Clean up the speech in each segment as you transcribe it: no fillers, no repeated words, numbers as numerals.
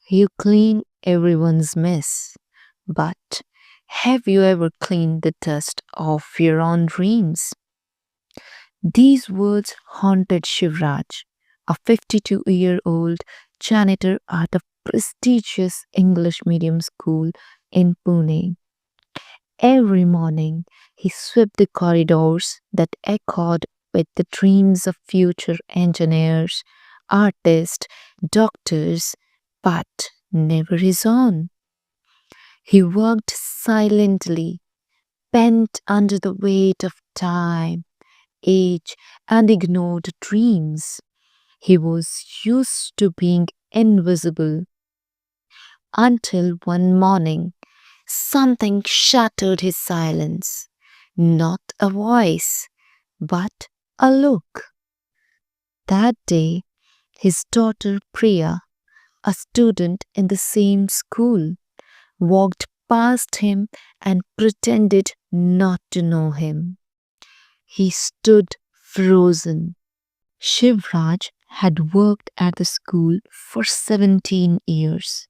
You clean everyone's mess, but have you ever cleaned the dust off your own dreams? These words haunted Shivraj, a 52-year-old janitor at a prestigious English medium school in Pune. Every morning, he swept the corridors that echoed with the dreams of future engineers, artists, doctors, but never his own. He worked silently, bent under the weight of time, age, and ignored dreams. He was used to being invisible until one morning something shattered his silence. Not a voice, but a look. That day, his daughter Priya, a student in the same school, walked past him and pretended not to know him. He stood frozen. Shivraj had worked at the school for 17 years.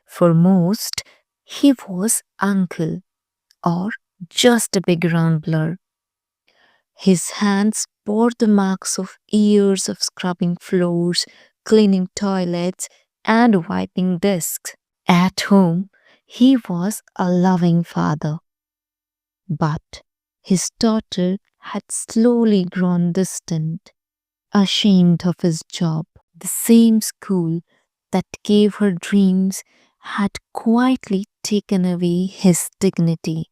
For most, he was uncle or just a big round blur. His hands bore the marks of years of scrubbing floors, cleaning toilets, and wiping desks. At home, he was a loving father, but his daughter had slowly grown distant, ashamed of his job. The same school that gave her dreams had quietly taken away his dignity.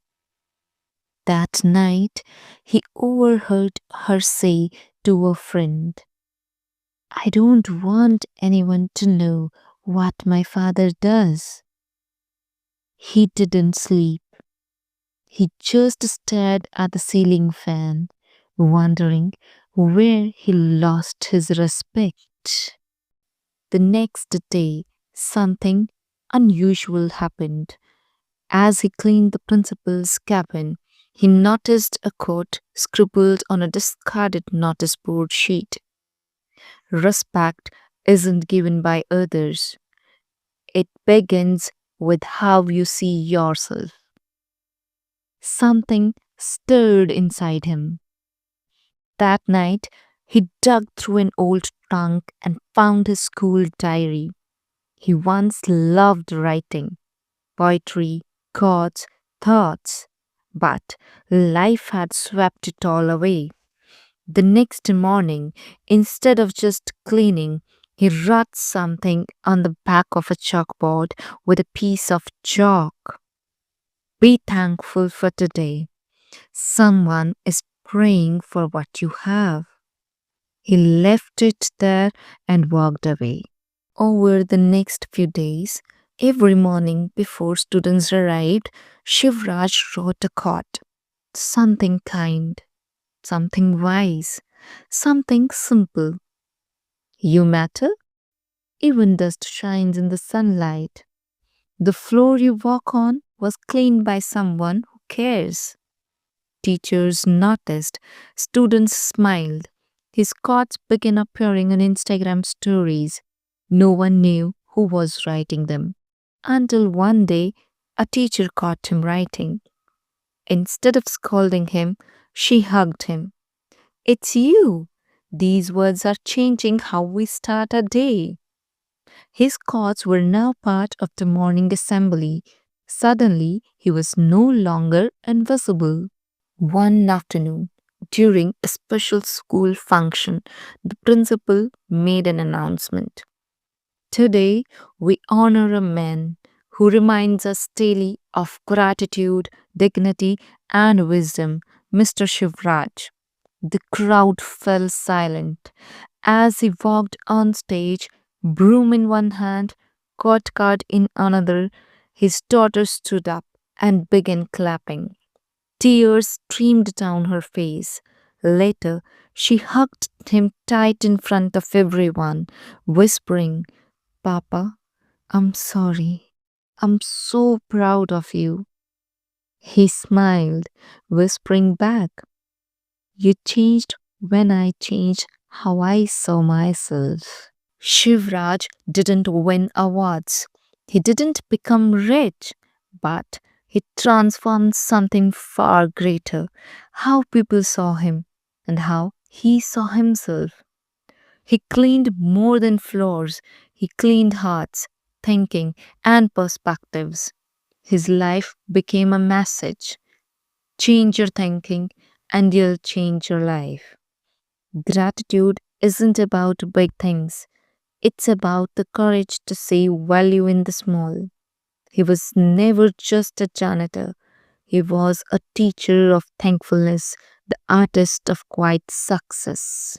That night, he overheard her say to a friend, I don't want anyone to know what my father does. He didn't sleep. He just stared at the ceiling fan, wondering where he lost his respect. The next day, something unusual happened. As he cleaned the principal's cabin, he noticed a quote scribbled on a discarded notice board sheet. Respect isn't given by others, it begins with how you see yourself. Something stirred inside him. That night, he dug through an old trunk and found his school diary. He once loved writing poetry, quotes, thoughts, but life had swept it all away. The next morning, instead of just cleaning, he wrote something on the back of a chalkboard with a piece of chalk. Be thankful for today. Someone is praying for what you have. He left it there and walked away. Over the next few days, every morning before students arrived, Shivraj wrote a quote. Something kind, something wise, something simple. You matter? Even dust shines in the sunlight. The floor you walk on was cleaned by someone who cares. Teachers noticed, students smiled. His quotes began appearing on Instagram stories. No one knew who was writing them. Until one day, a teacher caught him writing. Instead of scolding him, she hugged him. It's you! These words are changing how we start a day. His quotes were now part of the morning assembly. Suddenly, he was no longer invisible. One afternoon, during a special school function, the principal made an announcement. Today, we honor a man who reminds us daily of gratitude, dignity, and wisdom, Mr. Shivraj. The crowd fell silent. As he walked on stage, broom in one hand, court card in another, his daughter stood up and began clapping. Tears streamed down her face. Later, she hugged him tight in front of everyone, whispering, Papa, I'm sorry. I'm so proud of you. He smiled, whispering back, You changed when I changed how I saw myself. Shivraj didn't win awards. He didn't become rich, but he transformed something far greater: how people saw him and how he saw himself. He cleaned more than floors, he cleaned hearts, thinking, and perspectives. His life became a message: change your thinking, and you'll change your life. Gratitude isn't about big things, it's about the courage to see value in the small. He was never just a janitor, he was a teacher of thankfulness, the artist of quiet success.